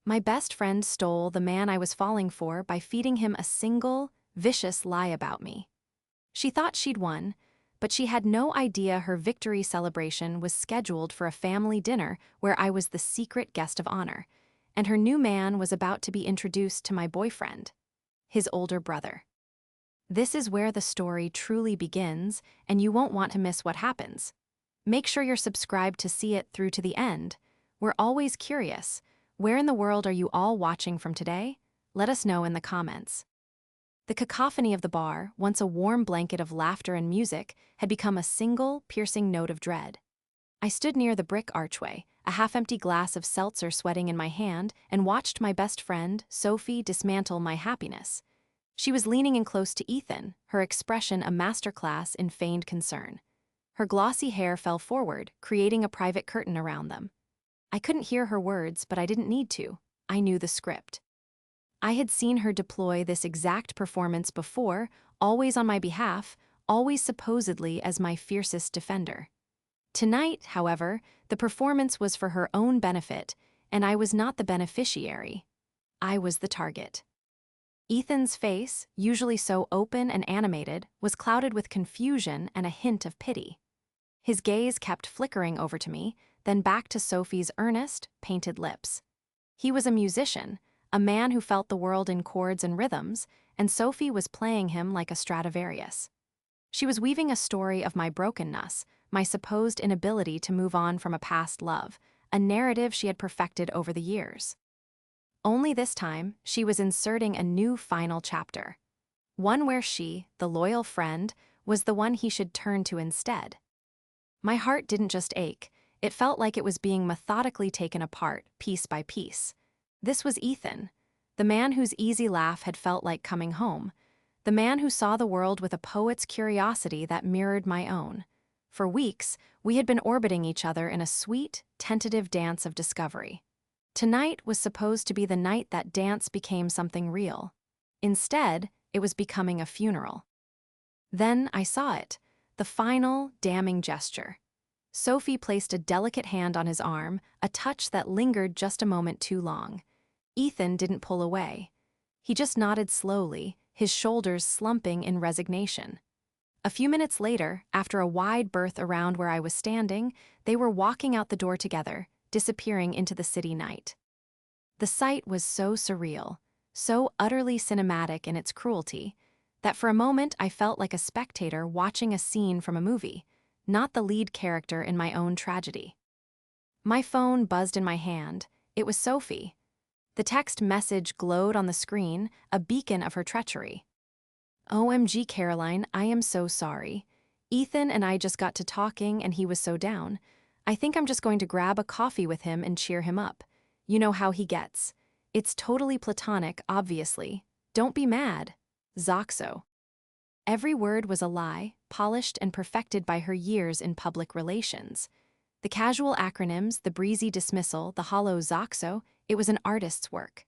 My best friend stole the man I was falling for by feeding him a single, vicious lie about me. She thought she'd won, but she had no idea her victory celebration was scheduled for a family dinner where I was the secret guest of honor, and her new man was about to be introduced to my boyfriend, his older brother. This is where the story truly begins, and you won't want to miss what happens. Make sure you're subscribed to see it through to the end. We're always curious. Where in the world are you all watching from today? Let us know in the comments. The cacophony of the bar, once a warm blanket of laughter and music, had become a single, piercing note of dread. I stood near the brick archway, a half-empty glass of seltzer sweating in my hand, and watched my best friend, Sophie, dismantle my happiness. She was leaning in close to Ethan, her expression a masterclass in feigned concern. Her glossy hair fell forward, creating a private curtain around them. I couldn't hear her words, but I didn't need to. I knew the script. I had seen her deploy this exact performance before, always on my behalf, always supposedly as my fiercest defender. Tonight, however, the performance was for her own benefit, and I was not the beneficiary. I was the target. Ethan's face, usually so open and animated, was clouded with confusion and a hint of pity. His gaze kept flickering over to me, then back to Sophie's earnest, painted lips. He was a musician, a man who felt the world in chords and rhythms, and Sophie was playing him like a Stradivarius. She was weaving a story of my brokenness, my supposed inability to move on from a past love, a narrative she had perfected over the years. Only this time, she was inserting a new final chapter. One where she, the loyal friend, was the one he should turn to instead. My heart didn't just ache, it felt like it was being methodically taken apart, piece by piece. This was Ethan, the man whose easy laugh had felt like coming home, the man who saw the world with a poet's curiosity that mirrored my own. For weeks, we had been orbiting each other in a sweet, tentative dance of discovery. Tonight was supposed to be the night that dance became something real. Instead, it was becoming a funeral. Then I saw it, the final, damning gesture. Sophie placed a delicate hand on his arm, a touch that lingered just a moment too long. Ethan didn't pull away. He just nodded slowly, his shoulders slumping in resignation. A few minutes later, after a wide berth around where I was standing, they were walking out the door together, disappearing into the city night. The sight was so surreal, so utterly cinematic in its cruelty, that for a moment I felt like a spectator watching a scene from a movie, not the lead character in my own tragedy. My phone buzzed in my hand. It was Sophie. The text message glowed on the screen, a beacon of her treachery. "OMG, Caroline, I am so sorry. Ethan and I just got to talking and he was so down. I think I'm just going to grab a coffee with him and cheer him up. You know how he gets. It's totally platonic, obviously. Don't be mad. Zoxo." Every word was a lie, polished and perfected by her years in public relations. The casual acronyms, the breezy dismissal, the hollow Zoxo, it was an artist's work.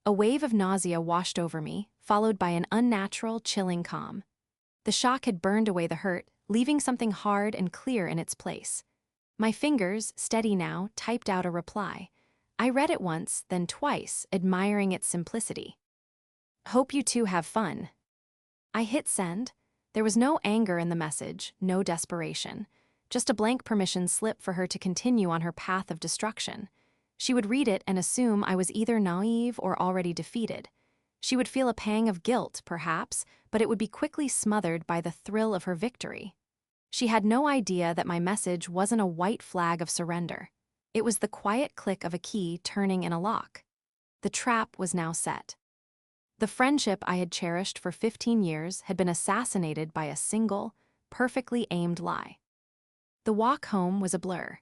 A wave of nausea washed over me, followed by an unnatural, chilling calm. The shock had burned away the hurt, leaving something hard and clear in its place. My fingers, steady now, typed out a reply. I read it once, then twice, admiring its simplicity. "Hope you two have fun." I hit send. There was no anger in the message, no desperation. Just a blank permission slip for her to continue on her path of destruction. She would read it and assume I was either naive or already defeated. She would feel a pang of guilt, perhaps, but it would be quickly smothered by the thrill of her victory. She had no idea that my message wasn't a white flag of surrender. It was the quiet click of a key turning in a lock. The trap was now set. The friendship I had cherished for 15 years had been assassinated by a single, perfectly aimed lie. The walk home was a blur.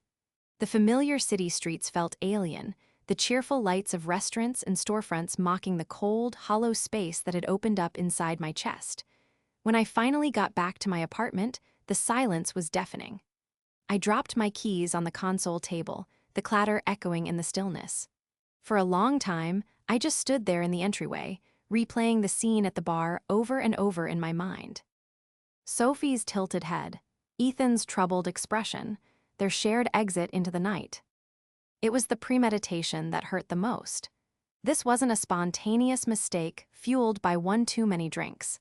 The familiar city streets felt alien, the cheerful lights of restaurants and storefronts mocking the cold, hollow space that had opened up inside my chest. When I finally got back to my apartment, the silence was deafening. I dropped my keys on the console table, the clatter echoing in the stillness. For a long time, I just stood there in the entryway, replaying the scene at the bar over and over in my mind. Sophie's tilted head, Ethan's troubled expression, their shared exit into the night. It was the premeditation that hurt the most. This wasn't a spontaneous mistake fueled by one too many drinks.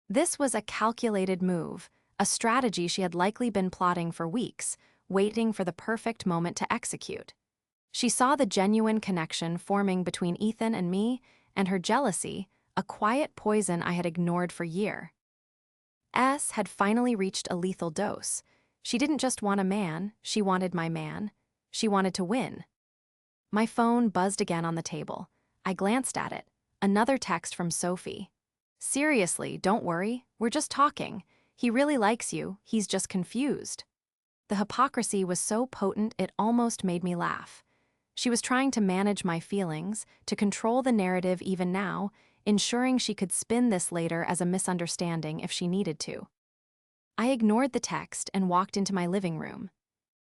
This was a calculated move, a strategy she had likely been plotting for weeks, waiting for the perfect moment to execute. She saw the genuine connection forming between Ethan and me, and her jealousy, a quiet poison I had ignored for years, had finally reached a lethal dose. She didn't just want a man, she wanted my man. She wanted to win. My phone buzzed again on the table. I glanced at it. Another text from Sophie. "Seriously, don't worry, we're just talking. He really likes you, he's just confused." The hypocrisy was so potent it almost made me laugh. She was trying to manage my feelings, to control the narrative even now, ensuring she could spin this later as a misunderstanding if she needed to. I ignored the text and walked into my living room.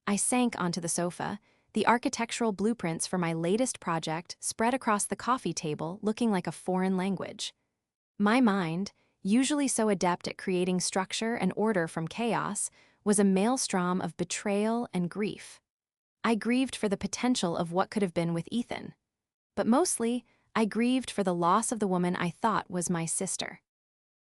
I sank onto the sofa, the architectural blueprints for my latest project spread across the coffee table looking like a foreign language. My mind, usually so adept at creating structure and order from chaos, was a maelstrom of betrayal and grief. I grieved for the potential of what could have been with Ethan. But mostly, I grieved for the loss of the woman I thought was my sister.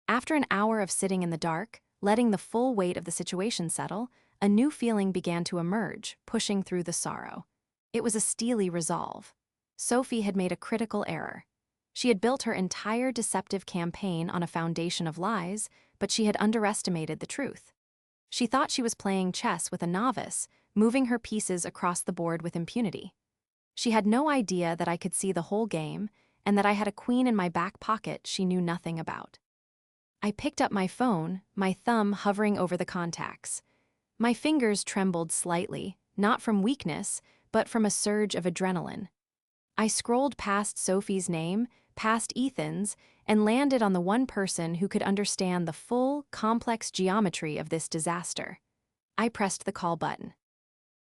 After an hour of sitting in the dark, letting the full weight of the situation settle, a new feeling began to emerge, pushing through the sorrow. It was a steely resolve. Sophie had made a critical error. She had built her entire deceptive campaign on a foundation of lies, but she had underestimated the truth. She thought she was playing chess with a novice, moving her pieces across the board with impunity. She had no idea that I could see the whole game, and that I had a queen in my back pocket she knew nothing about. I picked up my phone, my thumb hovering over the contacts. My fingers trembled slightly, not from weakness, but from a surge of adrenaline. I scrolled past Sophie's name, past Ethan's, and landed on the one person who could understand the full, complex geometry of this disaster. I pressed the call button.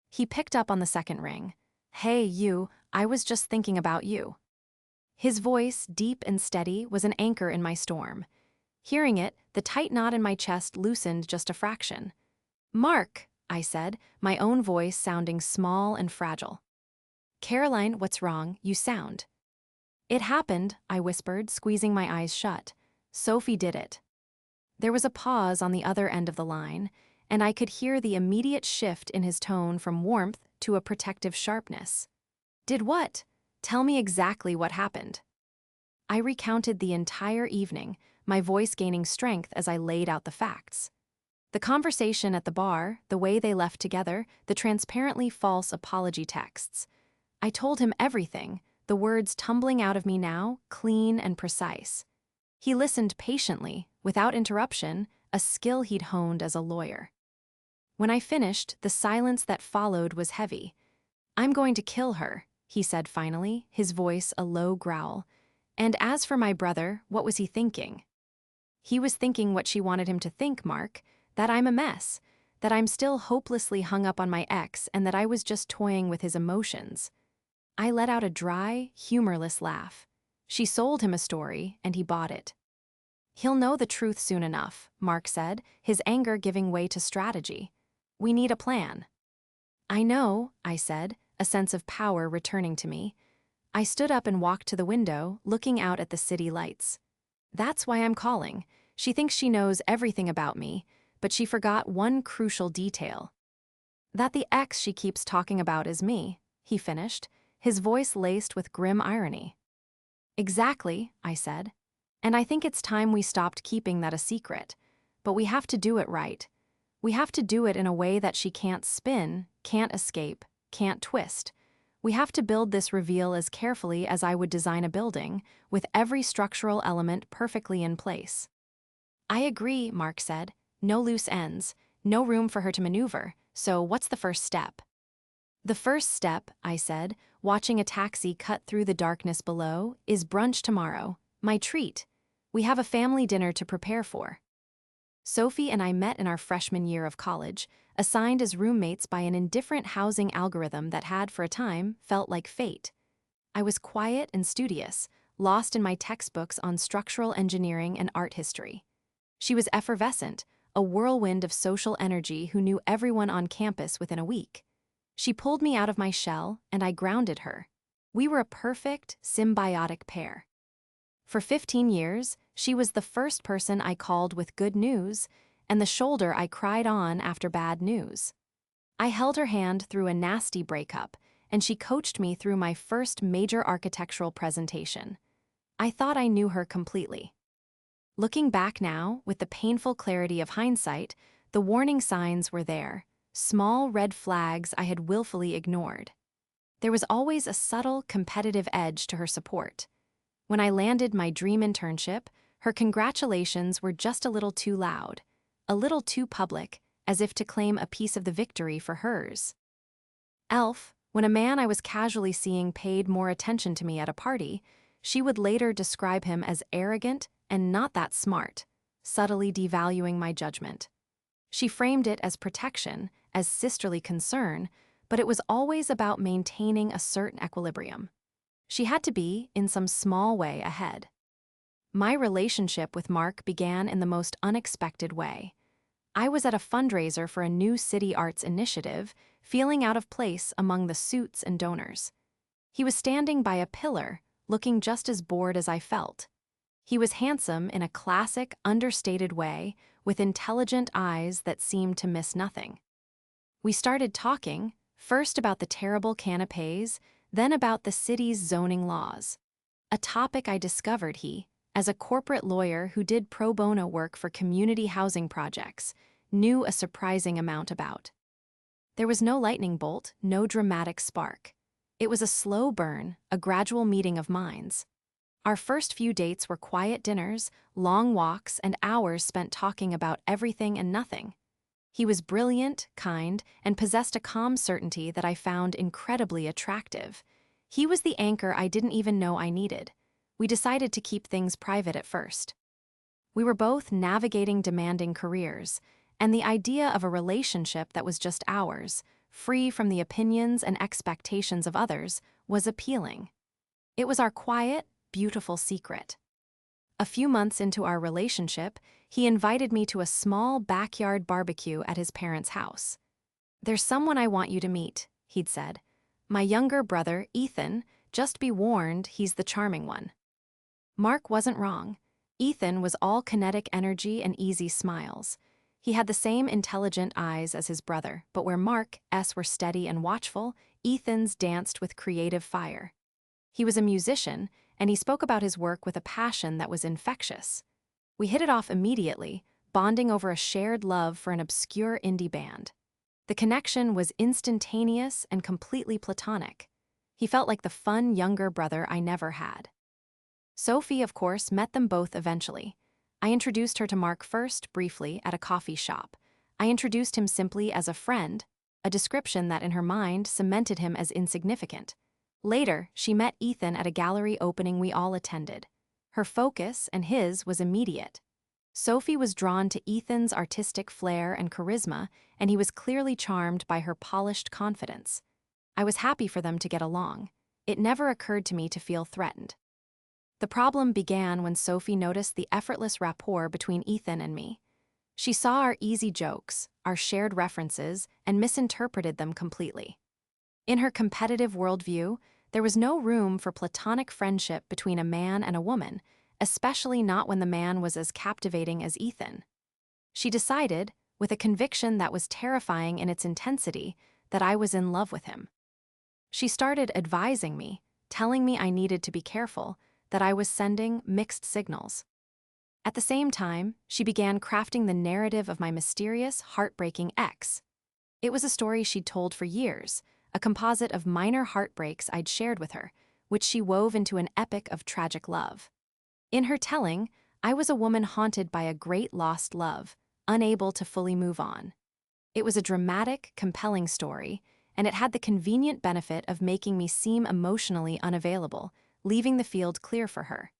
He picked up on the second ring. "Hey, you, I was just thinking about you." His voice, deep and steady, was an anchor in my storm. Hearing it, the tight knot in my chest loosened just a fraction. "Mark," I said, my own voice sounding small and fragile. "Caroline, what's wrong? You sound." "It happened," I whispered, squeezing my eyes shut. "Sophie did it." There was a pause on the other end of the line, and I could hear the immediate shift in his tone from warmth to a protective sharpness. "Did what? Tell me exactly what happened." I recounted the entire evening, my voice gaining strength as I laid out the facts. The conversation at the bar, the way they left together, the transparently false apology texts. I told him everything, the words tumbling out of me now, clean and precise. He listened patiently, without interruption, a skill he'd honed as a lawyer. When I finished, the silence that followed was heavy. "I'm going to kill her," he said finally, his voice a low growl. "And as for my brother, what was he thinking?" "He was thinking what she wanted him to think, Mark, that I'm a mess, that I'm still hopelessly hung up on my ex, and that I was just toying with his emotions." I let out a dry, humorless laugh. She sold him a story, and he bought it. "He'll know the truth soon enough," Mark said, his anger giving way to strategy. "We need a plan." "I know," I said, a sense of power returning to me. I stood up and walked to the window, looking out at the city lights. "That's why I'm calling. She thinks she knows everything about me, but she forgot one crucial detail. That the ex she keeps talking about is me," he finished, his voice laced with grim irony. "Exactly," I said. "And I think it's time we stopped keeping that a secret. But we have to do it right. We have to do it in a way that she can't spin, can't escape, can't twist. We have to build this reveal as carefully as I would design a building, with every structural element perfectly in place." "I agree," Mark said. "No loose ends, no room for her to maneuver. So what's the first step?" "The first step," I said, watching a taxi cut through the darkness below, "is brunch tomorrow. My treat. We have a family dinner to prepare for." Sophie and I met in our freshman year of college, assigned as roommates by an indifferent housing algorithm that had, for a time, felt like fate. I was quiet and studious, lost in my textbooks on structural engineering and art history. She was effervescent, a whirlwind of social energy who knew everyone on campus within a week. She pulled me out of my shell, and I grounded her. We were a perfect, symbiotic pair. For 15 years, she was the first person I called with good news and the shoulder I cried on after bad news. I held her hand through a nasty breakup, and she coached me through my first major architectural presentation. I thought I knew her completely. Looking back now, with the painful clarity of hindsight, the warning signs were there, small red flags I had willfully ignored. There was always a subtle, competitive edge to her support. When I landed my dream internship, her congratulations were just a little too loud, a little too public, as if to claim a piece of the victory for hers. Elf, when a man I was casually seeing paid more attention to me at a party, she would later describe him as arrogant and not that smart, subtly devaluing my judgment. She framed it as protection, as sisterly concern, but it was always about maintaining a certain equilibrium. She had to be, in some small way, ahead. My relationship with Mark began in the most unexpected way. I was at a fundraiser for a new city arts initiative, feeling out of place among the suits and donors. He was standing by a pillar, looking just as bored as I felt. He was handsome in a classic, understated way, with intelligent eyes that seemed to miss nothing. We started talking, first about the terrible canapés, then about the city's zoning laws. A topic I discovered he, as a corporate lawyer who did pro bono work for community housing projects, knew a surprising amount about. There was no lightning bolt, no dramatic spark. It was a slow burn, a gradual meeting of minds. Our first few dates were quiet dinners, long walks, and hours spent talking about everything and nothing. He was brilliant, kind, and possessed a calm certainty that I found incredibly attractive. He was the anchor I didn't even know I needed. We decided to keep things private at first. We were both navigating demanding careers, and the idea of a relationship that was just ours, free from the opinions and expectations of others, was appealing. It was our quiet, beautiful secret. A few months into our relationship, he invited me to a small backyard barbecue at his parents' house. "There's someone I want you to meet," he'd said. "My younger brother, Ethan, just be warned, he's the charming one." Mark wasn't wrong. Ethan was all kinetic energy and easy smiles. He had the same intelligent eyes as his brother, but where Mark's were steady and watchful, Ethan's danced with creative fire. He was a musician, and he spoke about his work with a passion that was infectious. We hit it off immediately, bonding over a shared love for an obscure indie band. The connection was instantaneous and completely platonic. He felt like the fun younger brother I never had. Sophie, of course, met them both eventually. I introduced her to Mark first, briefly, at a coffee shop. I introduced him simply as a friend, a description that in her mind cemented him as insignificant. Later, she met Ethan at a gallery opening we all attended. Her focus, and his, was immediate. Sophie was drawn to Ethan's artistic flair and charisma, and he was clearly charmed by her polished confidence. I was happy for them to get along. It never occurred to me to feel threatened. The problem began when Sophie noticed the effortless rapport between Ethan and me. She saw our easy jokes, our shared references, and misinterpreted them completely. In her competitive worldview, there was no room for platonic friendship between a man and a woman, especially not when the man was as captivating as Ethan. She decided, with a conviction that was terrifying in its intensity, that I was in love with him. She started advising me, telling me I needed to be careful, that I was sending mixed signals. At the same time, she began crafting the narrative of my mysterious, heartbreaking ex. It was a story she'd told for years, a composite of minor heartbreaks I'd shared with her, which she wove into an epic of tragic love. In her telling, I was a woman haunted by a great lost love, unable to fully move on. It was a dramatic, compelling story, and it had the convenient benefit of making me seem emotionally unavailable, leaving the field clear for her.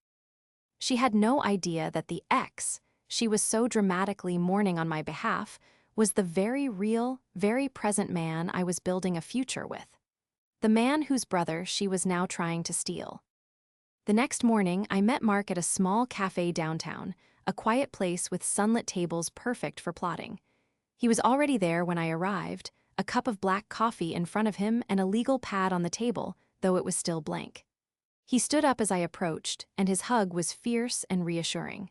She had no idea that the ex she was so dramatically mourning on my behalf was the very real, very present man I was building a future with. The man whose brother she was now trying to steal. The next morning, I met Mark at a small cafe downtown, a quiet place with sunlit tables perfect for plotting. He was already there when I arrived, a cup of black coffee in front of him and a legal pad on the table, though it was still blank. He stood up as I approached, and his hug was fierce and reassuring.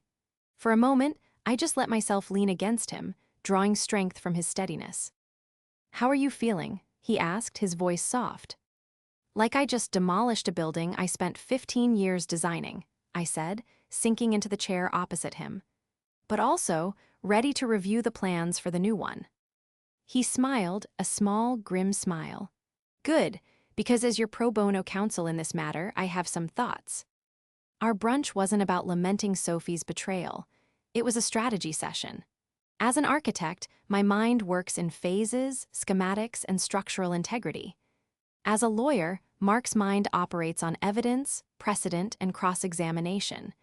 For a moment, I just let myself lean against him, drawing strength from his steadiness. "How are you feeling?" he asked, his voice soft. "Like I just demolished a building I spent 15 years designing," I said, sinking into the chair opposite him. "But also ready to review the plans for the new one." He smiled, a small, grim smile. "Good, because as your pro bono counsel in this matter, I have some thoughts." Our brunch wasn't about lamenting Sophie's betrayal. It was a strategy session. As an architect, my mind works in phases, schematics, and structural integrity. As a lawyer, Mark's mind operates on evidence, precedent, and cross-examination.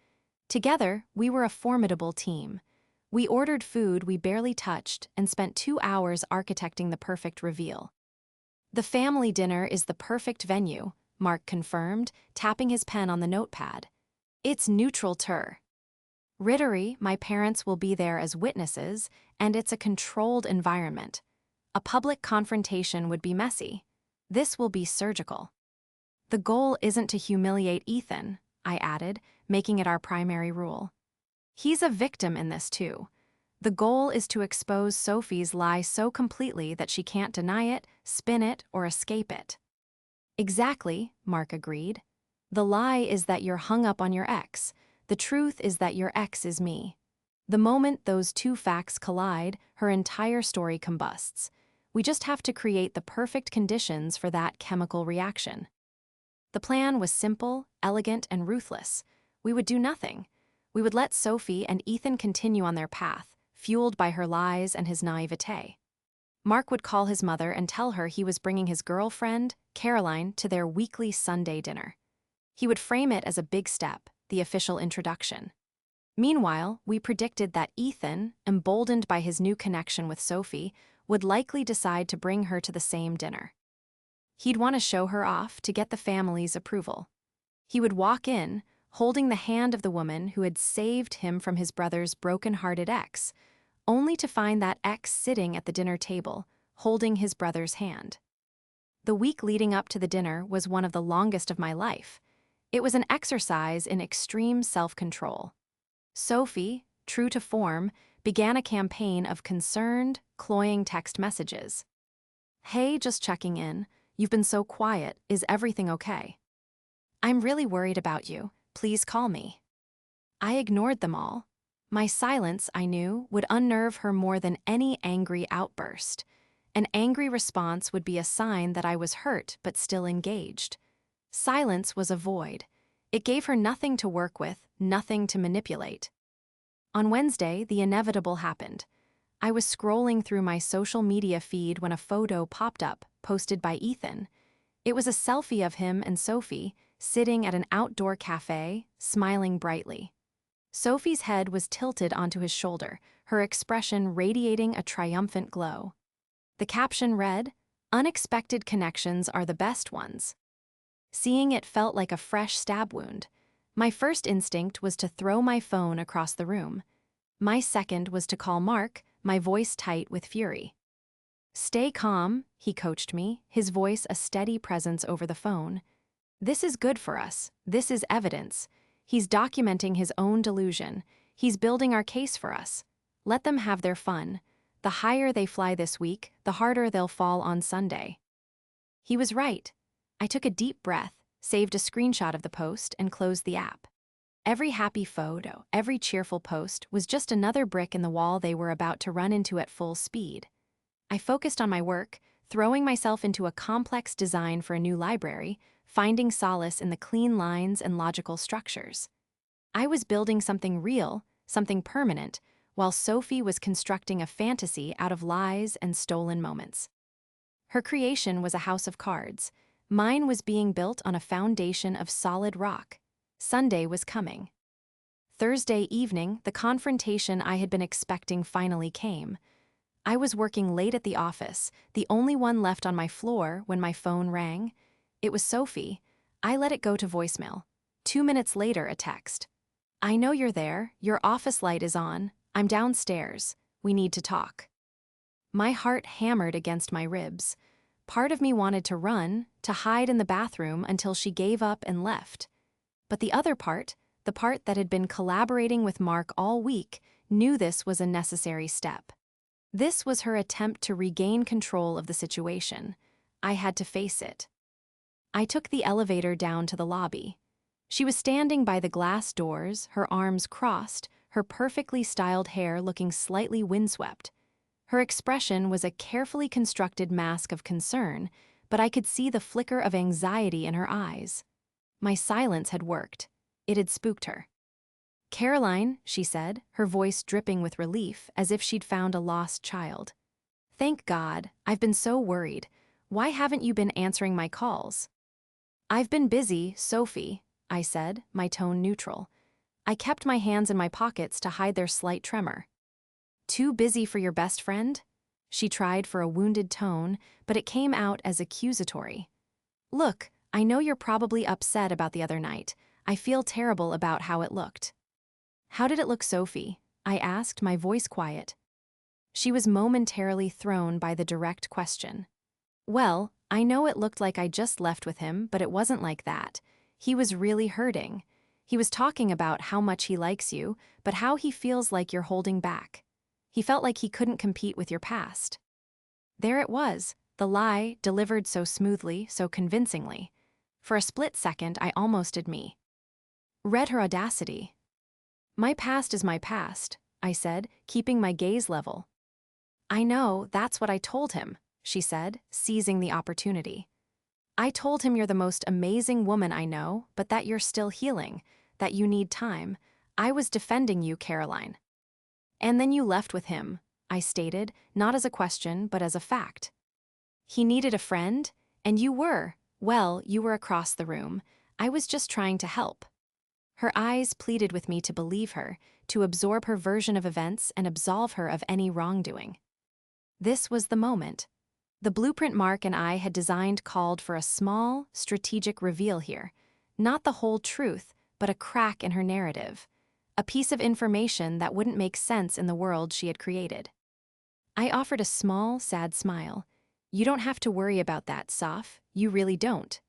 Together, we were a formidable team. We ordered food we barely touched and spent 2 hours architecting the perfect reveal. "The family dinner is the perfect venue," Mark confirmed, tapping his pen on the notepad. "It's neutral tur. Rittery, my parents will be there as witnesses, and it's a controlled environment. A public confrontation would be messy. This will be surgical." "The goal isn't to humiliate Ethan," I added, making it our primary rule. "He's a victim in this too. The goal is to expose Sophie's lie so completely that she can't deny it, spin it, or escape it." "Exactly," Mark agreed. "The lie is that you're hung up on your ex. The truth is that your ex is me." The moment those two facts collide, her entire story combusts. We just have to create the perfect conditions for that chemical reaction. The plan was simple, elegant, and ruthless. We would do nothing. We would let Sophie and Ethan continue on their path, fueled by her lies and his naivete. Mark would call his mother and tell her he was bringing his girlfriend, Caroline, to their weekly Sunday dinner. He would frame it as a big step, the official introduction. Meanwhile, we predicted that Ethan, emboldened by his new connection with Sophie, would likely decide to bring her to the same dinner. He'd want to show her off to get the family's approval. He would walk in, holding the hand of the woman who had saved him from his brother's broken-hearted ex, only to find that ex sitting at the dinner table, holding his brother's hand. The week leading up to the dinner was one of the longest of my life. It was an exercise in extreme self-control. Sophie, true to form, began a campaign of concerned, cloying text messages. "Hey, just checking in. You've been so quiet. Is everything okay? I'm really worried about you. Please call me." I ignored them all. My silence, I knew, would unnerve her more than any angry outburst. An angry response would be a sign that I was hurt but still engaged. Silence was a void. It gave her nothing to work with, nothing to manipulate. On Wednesday, the inevitable happened. I was scrolling through my social media feed when a photo popped up, posted by Ethan. It was a selfie of him and Sophie, sitting at an outdoor cafe, smiling brightly. Sophie's head was tilted onto his shoulder, her expression radiating a triumphant glow. The caption read, "Unexpected connections are the best ones." Seeing it felt like a fresh stab wound. My first instinct was to throw my phone across the room. My second was to call Mark, my voice tight with fury. "Stay calm," he coached me, his voice a steady presence over the phone. "This is good for us. This is evidence. He's documenting his own delusion. He's building our case for us. Let them have their fun. The higher they fly this week, the harder they'll fall on Sunday." He was right. I took a deep breath, saved a screenshot of the post, and closed the app. Every happy photo, every cheerful post was just another brick in the wall they were about to run into at full speed. I focused on my work, throwing myself into a complex design for a new library, finding solace in the clean lines and logical structures. I was building something real, something permanent, while Sophie was constructing a fantasy out of lies and stolen moments. Her creation was a house of cards. Mine was being built on a foundation of solid rock. Sunday was coming. Thursday evening, the confrontation I had been expecting finally came. I was working late at the office, the only one left on my floor when my phone rang. It was Sophie. I let it go to voicemail. 2 minutes later, a text. "I know you're there. Your office light is on. I'm downstairs. We need to talk." My heart hammered against my ribs. Part of me wanted to run, to hide in the bathroom until she gave up and left. But the other part, the part that had been collaborating with Mark all week, knew this was a necessary step. This was her attempt to regain control of the situation. I had to face it. I took the elevator down to the lobby. She was standing by the glass doors, her arms crossed, her perfectly styled hair looking slightly windswept. Her expression was a carefully constructed mask of concern, but I could see the flicker of anxiety in her eyes. My silence had worked. It had spooked her. "Caroline," she said, her voice dripping with relief, as if she'd found a lost child. "Thank God, I've been so worried. Why haven't you been answering my calls?" "I've been busy, Sophie," I said, my tone neutral. I kept my hands in my pockets to hide their slight tremor. "Too busy for your best friend?" She tried for a wounded tone, but it came out as accusatory. "Look, I know you're probably upset about the other night. I feel terrible about how it looked." "How did it look, Sophie?" I asked, my voice quiet. She was momentarily thrown by the direct question. "Well, I know it looked like I just left with him, but it wasn't like that. He was really hurting. He was talking about how much he likes you, but how he feels like you're holding back. He felt like he couldn't compete with your past." There it was, the lie delivered so smoothly, so convincingly. For a split second, I almost did me. Read her audacity. "My past is my past," I said, keeping my gaze level. "I know, that's what I told him," she said, seizing the opportunity. "I told him you're the most amazing woman I know, but that you're still healing, that you need time. I was defending you, Caroline." "And then you left with him," I stated, not as a question, but as a fact. "He needed a friend, and you were. Well, you were across the room. I was just trying to help." Her eyes pleaded with me to believe her, to absorb her version of events and absolve her of any wrongdoing. This was the moment. The blueprint Mark and I had designed called for a small, strategic reveal here. Not the whole truth, but a crack in her narrative. A piece of information that wouldn't make sense in the world she had created. I offered a small, sad smile. "You don't have to worry about that, Soph. You really don't."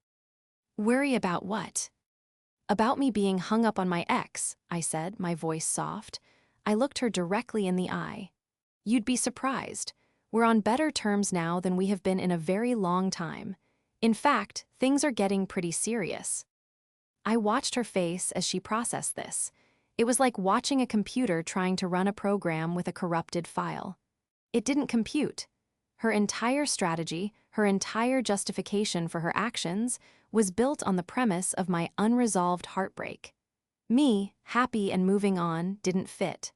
"Worry about what?" "About me being hung up on my ex," I said, my voice soft. I looked her directly in the eye. "You'd be surprised. We're on better terms now than we have been in a very long time. In fact, things are getting pretty serious." I watched her face as she processed this. It was like watching a computer trying to run a program with a corrupted file. It didn't compute. Her entire strategy, her entire justification for her actions, was built on the premise of my unresolved heartbreak. Me, happy and moving on, didn't fit.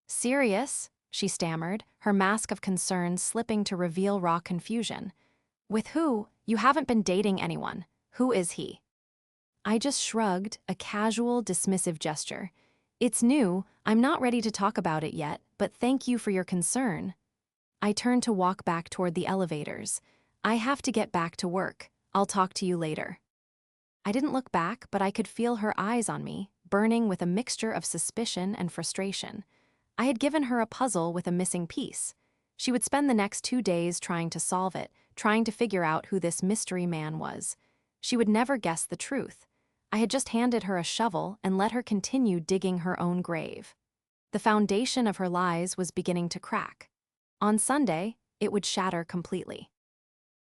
"Serious?" she stammered, her mask of concern slipping to reveal raw confusion. "With who? You haven't been dating anyone. Who is he?" I just shrugged, a casual, dismissive gesture. "It's new, I'm not ready to talk about it yet, but thank you for your concern." I turned to walk back toward the elevators. "I have to get back to work. I'll talk to you later." I didn't look back, but I could feel her eyes on me, burning with a mixture of suspicion and frustration. I had given her a puzzle with a missing piece. She would spend the next 2 days trying to solve it, trying to figure out who this mystery man was. She would never guess the truth. I had just handed her a shovel and let her continue digging her own grave. The foundation of her lies was beginning to crack. On Sunday, it would shatter completely.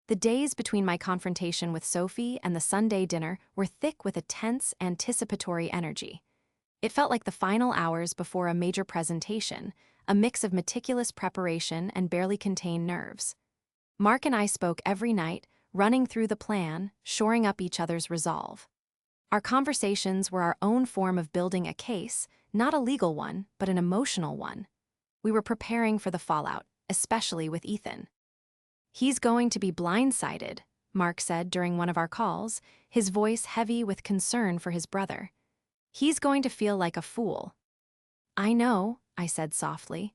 The days between my confrontation with Sophie and the Sunday dinner were thick with a tense, anticipatory energy. It felt like the final hours before a major presentation, a mix of meticulous preparation and barely contained nerves. Mark and I spoke every night, running through the plan, shoring up each other's resolve. Our conversations were our own form of building a case, not a legal one, but an emotional one. We were preparing for the fallout, especially with Ethan. "He's going to be blindsided," Mark said during one of our calls, his voice heavy with concern for his brother. "He's going to feel like a fool." "I know," I said softly.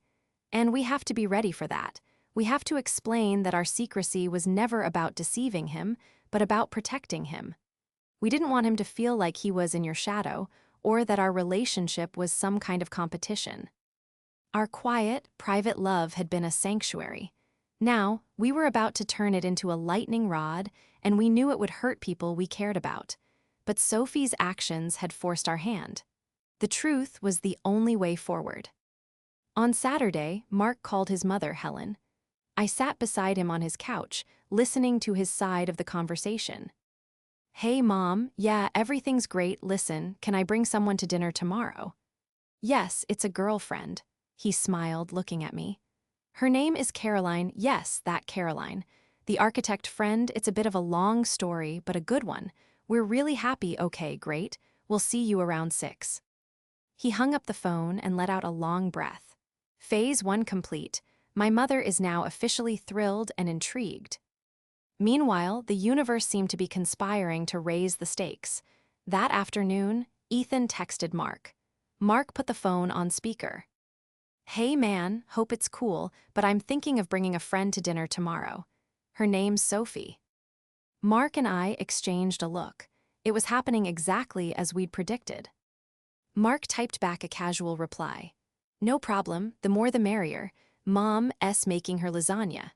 "And we have to be ready for that. We have to explain that our secrecy was never about deceiving him, but about protecting him. We didn't want him to feel like he was in your shadow, or that our relationship was some kind of competition. Our quiet, private love had been a sanctuary. Now, we were about to turn it into a lightning rod, and we knew it would hurt people we cared about. But Sophie's actions had forced our hand. The truth was the only way forward. On Saturday, Mark called his mother, Helen. I sat beside him on his couch, listening to his side of the conversation. "Hey, Mom, yeah, everything's great. Listen, can I bring someone to dinner tomorrow?" "Yes, it's a girlfriend." He smiled, looking at me. "Her name is Caroline. Yes, that Caroline. The architect friend, it's a bit of a long story, but a good one. We're really happy. Okay, great. We'll see you around 6. He hung up the phone and let out a long breath. Phase 1 complete. My mother is now officially thrilled and intrigued. Meanwhile, the universe seemed to be conspiring to raise the stakes. That afternoon, Ethan texted Mark. Mark put the phone on speaker. "Hey man, hope it's cool, but I'm thinking of bringing a friend to dinner tomorrow. Her name's Sophie." Mark and I exchanged a look. It was happening exactly as we'd predicted. Mark typed back a casual reply. "No problem, the more the merrier. Mom's making her lasagna."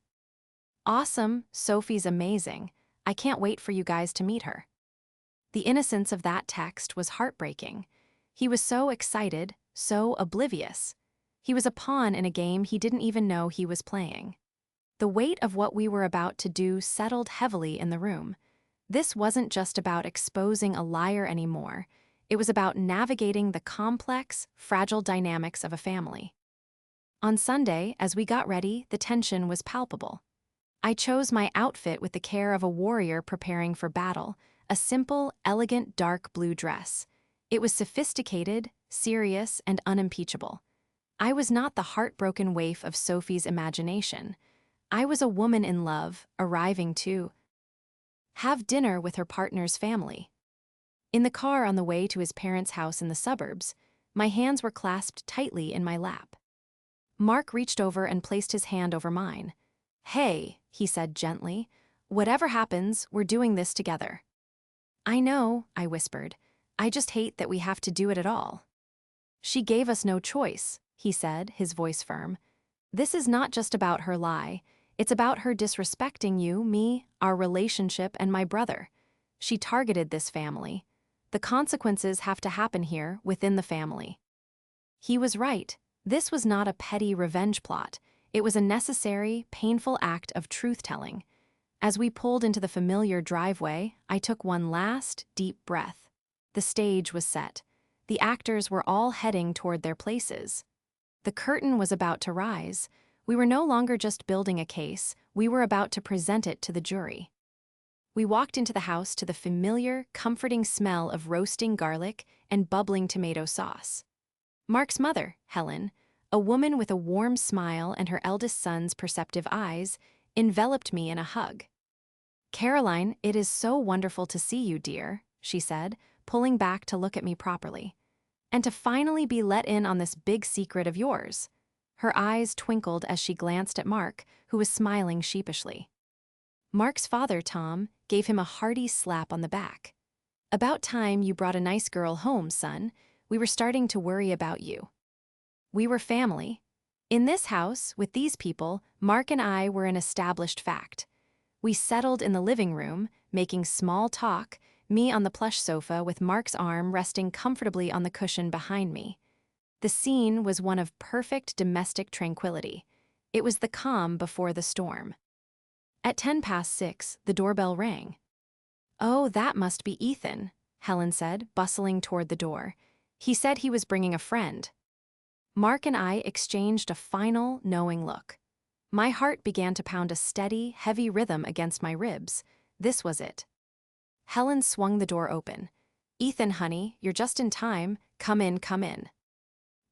"Awesome, Sophie's amazing. I can't wait for you guys to meet her." The innocence of that text was heartbreaking. He was so excited, so oblivious. He was a pawn in a game he didn't even know he was playing. The weight of what we were about to do settled heavily in the room. This wasn't just about exposing a liar anymore. It was about navigating the complex, fragile dynamics of a family. On Sunday, as we got ready, the tension was palpable. I chose my outfit with the care of a warrior preparing for battle, a simple, elegant dark blue dress. It was sophisticated, serious, and unimpeachable. I was not the heartbroken waif of Sophie's imagination. I was a woman in love, arriving to have dinner with her partner's family. In the car on the way to his parents' house in the suburbs, my hands were clasped tightly in my lap. Mark reached over and placed his hand over mine. "Hey," he said gently, "whatever happens, we're doing this together." "I know," I whispered. "I just hate that we have to do it at all." "She gave us no choice," he said, his voice firm. "This is not just about her lie. It's about her disrespecting you, me, our relationship, and my brother. She targeted this family. The consequences have to happen here, within the family." He was right. This was not a petty revenge plot. It was a necessary, painful act of truth-telling. As we pulled into the familiar driveway, I took one last, deep breath. The stage was set. The actors were all heading toward their places. The curtain was about to rise. We were no longer just building a case, we were about to present it to the jury. We walked into the house to the familiar, comforting smell of roasting garlic and bubbling tomato sauce. Mark's mother, Helen, a woman with a warm smile and her eldest son's perceptive eyes, enveloped me in a hug. "Caroline, it is so wonderful to see you, dear," she said, pulling back to look at me properly. "And to finally be let in on this big secret of yours." Her eyes twinkled as she glanced at Mark, who was smiling sheepishly. Mark's father, Tom, gave him a hearty slap on the back. "About time you brought a nice girl home, son. We were starting to worry about you." We were family. In this house, with these people, Mark and I were an established fact. We settled in the living room, making small talk, me on the plush sofa with Mark's arm resting comfortably on the cushion behind me. The scene was one of perfect domestic tranquility. It was the calm before the storm. At 6:10, the doorbell rang. "Oh, that must be Ethan," Helen said, bustling toward the door. "He said he was bringing a friend." Mark and I exchanged a final, knowing look. My heart began to pound a steady, heavy rhythm against my ribs. This was it. Helen swung the door open. "Ethan, honey, you're just in time. Come in, come in."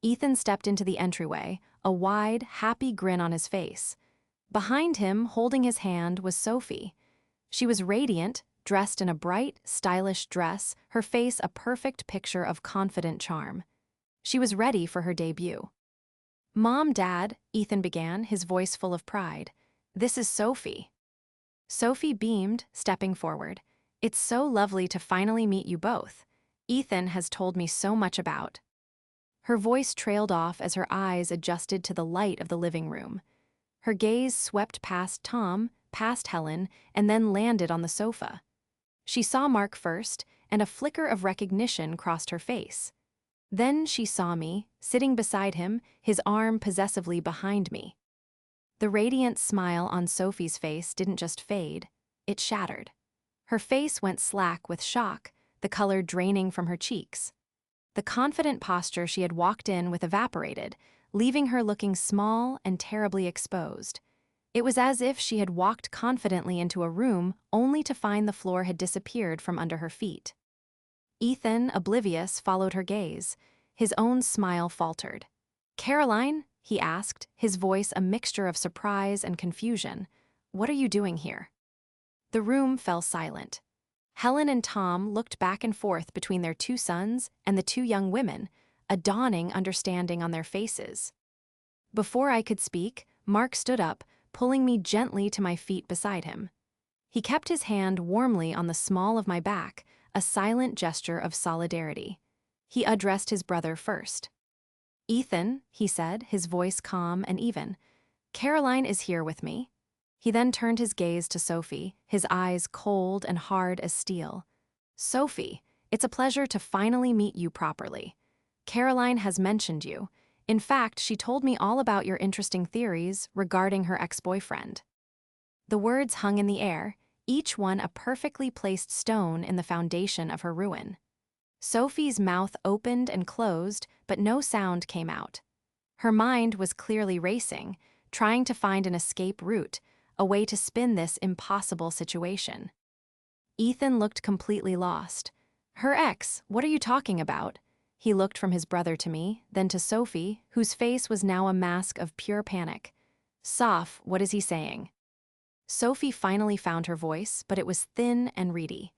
Ethan stepped into the entryway, a wide, happy grin on his face. Behind him, holding his hand, was Sophie. She was radiant, dressed in a bright, stylish dress, her face a perfect picture of confident charm. She was ready for her debut. "Mom, Dad," Ethan began, his voice full of pride. "This is Sophie." Sophie beamed, stepping forward. "It's so lovely to finally meet you both. Ethan has told me so much about." Her voice trailed off as her eyes adjusted to the light of the living room. Her gaze swept past Tom, past Helen, and then landed on the sofa. She saw Mark first, and a flicker of recognition crossed her face. Then she saw me, sitting beside him, his arm possessively behind me. The radiant smile on Sophie's face didn't just fade, it shattered. Her face went slack with shock, the color draining from her cheeks. The confident posture she had walked in with evaporated, leaving her looking small and terribly exposed. It was as if she had walked confidently into a room only to find the floor had disappeared from under her feet. Ethan, oblivious, followed her gaze. His own smile faltered. "Caroline?" he asked, his voice a mixture of surprise and confusion. "What are you doing here?" The room fell silent. Helen and Tom looked back and forth between their two sons and the two young women, a dawning understanding on their faces. Before I could speak, Mark stood up, pulling me gently to my feet beside him. He kept his hand warmly on the small of my back, a silent gesture of solidarity. He addressed his brother first. "Ethan," he said, his voice calm and even, "Caroline is here with me." He then turned his gaze to Sophie, his eyes cold and hard as steel. "Sophie, it's a pleasure to finally meet you properly. Caroline has mentioned you. In fact, she told me all about your interesting theories regarding her ex-boyfriend." The words hung in the air, each one a perfectly placed stone in the foundation of her ruin. Sophie's mouth opened and closed, but no sound came out. Her mind was clearly racing, trying to find an escape route, a way to spin this impossible situation. Ethan looked completely lost. "Her ex, what are you talking about?" He looked from his brother to me, then to Sophie, whose face was now a mask of pure panic. "Soph, what is he saying?" Sophie finally found her voice, but it was thin and reedy.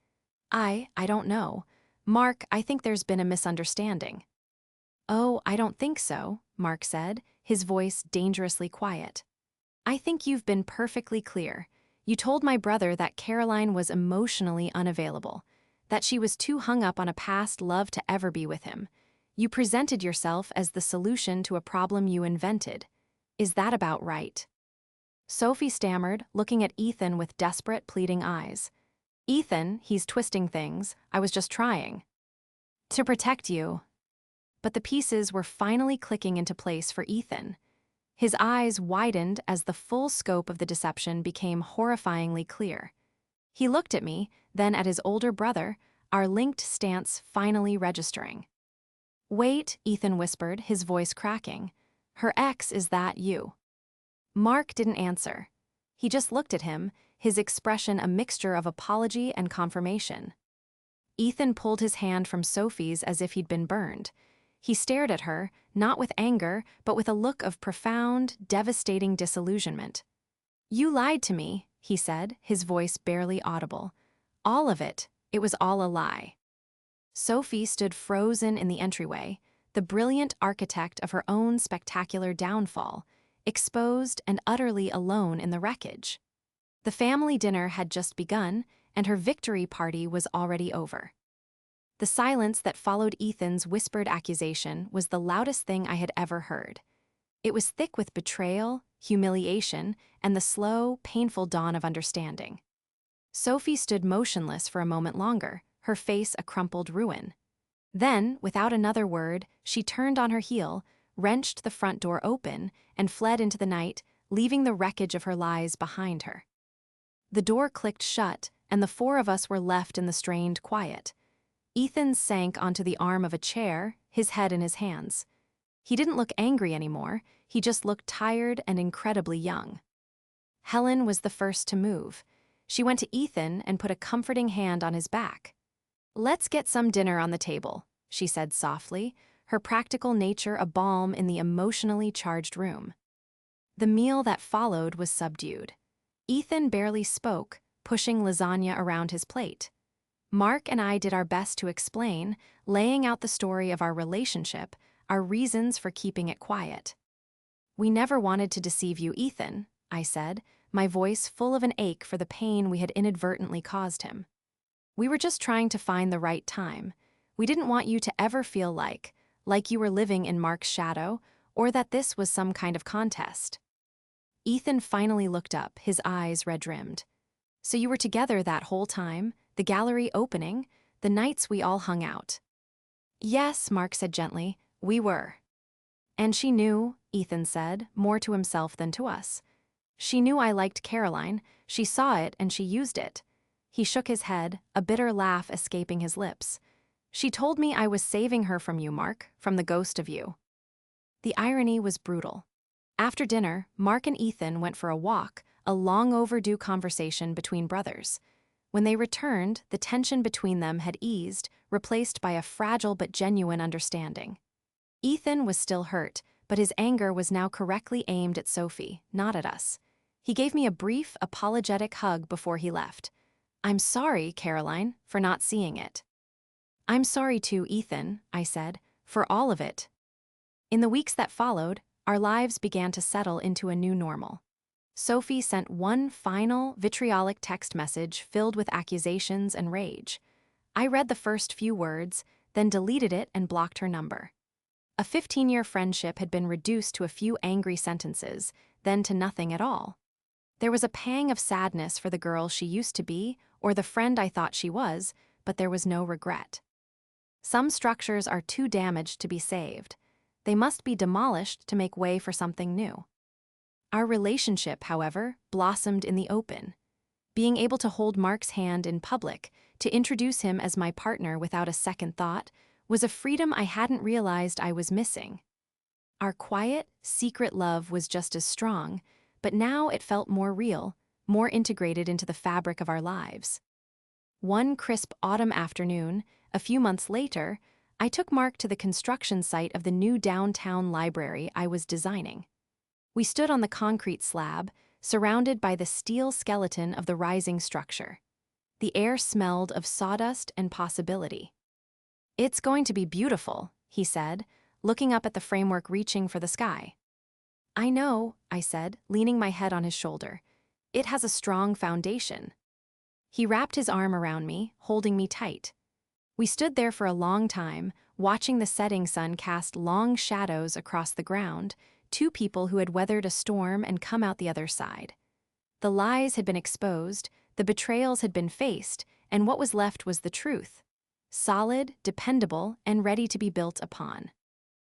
I don't know. Mark, I think there's been a misunderstanding." "Oh, I don't think so," Mark said, his voice dangerously quiet. "I think you've been perfectly clear. You told my brother that Caroline was emotionally unavailable, that she was too hung up on a past love to ever be with him. You presented yourself as the solution to a problem you invented. Is that about right?" Sophie stammered, looking at Ethan with desperate, pleading eyes. "Ethan, he's twisting things. I was just trying to protect you." But the pieces were finally clicking into place for Ethan. His eyes widened as the full scope of the deception became horrifyingly clear. He looked at me, then at his older brother, our linked stance finally registering. "Wait," Ethan whispered, his voice cracking. "Her ex, is that you?" Mark didn't answer. He just looked at him, his expression a mixture of apology and confirmation. Ethan pulled his hand from Sophie's as if he'd been burned. He stared at her, not with anger, but with a look of profound, devastating disillusionment. "You lied to me," he said, his voice barely audible. "All of it. It was all a lie." Sophie stood frozen in the entryway, the brilliant architect of her own spectacular downfall, exposed and utterly alone in the wreckage. The family dinner had just begun, and her victory party was already over. The silence that followed Ethan's whispered accusation was the loudest thing I had ever heard. It was thick with betrayal, humiliation, and the slow, painful dawn of understanding. Sophie stood motionless for a moment longer, her face a crumpled ruin. Then, without another word, she turned on her heel, wrenched the front door open, and fled into the night, leaving the wreckage of her lies behind her. The door clicked shut, and the four of us were left in the strained quiet. Ethan sank onto the arm of a chair, his head in his hands. He didn't look angry anymore, he just looked tired and incredibly young. Helen was the first to move. She went to Ethan and put a comforting hand on his back. "Let's get some dinner on the table," she said softly, her practical nature a balm in the emotionally charged room. The meal that followed was subdued. Ethan barely spoke, pushing lasagna around his plate. Mark and I did our best to explain, laying out the story of our relationship, our reasons for keeping it quiet. "We never wanted to deceive you, Ethan," I said, my voice full of an ache for the pain we had inadvertently caused him. "We were just trying to find the right time. We didn't want you to ever feel like you were living in Mark's shadow, or that this was some kind of contest." Ethan finally looked up, his eyes red-rimmed. So you were together that whole time, the gallery opening, the nights we all hung out? Yes, Mark said gently, we were. And she knew, Ethan said, more to himself than to us. She knew I liked Caroline, she saw it and she used it. He shook his head, a bitter laugh escaping his lips. She told me I was saving her from you, Mark, from the ghost of you. The irony was brutal. After dinner, Mark and Ethan went for a walk, a long overdue conversation between brothers. When they returned, the tension between them had eased, replaced by a fragile but genuine understanding. Ethan was still hurt, but his anger was now correctly aimed at Sophie, not at us. He gave me a brief, apologetic hug before he left. I'm sorry, Caroline, for not seeing it. I'm sorry too, Ethan, I said, for all of it. In the weeks that followed, our lives began to settle into a new normal. Sophie sent one final, vitriolic text message filled with accusations and rage. I read the first few words, then deleted it and blocked her number. A 15-year friendship had been reduced to a few angry sentences, then to nothing at all. There was a pang of sadness for the girl she used to be, or the friend I thought she was, but there was no regret. Some structures are too damaged to be saved. They must be demolished to make way for something new. Our relationship, however, blossomed in the open. Being able to hold Mark's hand in public, to introduce him as my partner without a second thought, was a freedom I hadn't realized I was missing. Our quiet, secret love was just as strong, but now it felt more real, more integrated into the fabric of our lives. One crisp autumn afternoon, a few months later, I took Mark to the construction site of the new downtown library I was designing. We stood on the concrete slab, surrounded by the steel skeleton of the rising structure. The air smelled of sawdust and possibility. It's going to be beautiful, he said, looking up at the framework reaching for the sky. I know, I said, leaning my head on his shoulder. It has a strong foundation. He wrapped his arm around me, holding me tight. We stood there for a long time, watching the setting sun cast long shadows across the ground, two people who had weathered a storm and come out the other side. The lies had been exposed, the betrayals had been faced, and what was left was the truth. Solid, dependable, and ready to be built upon.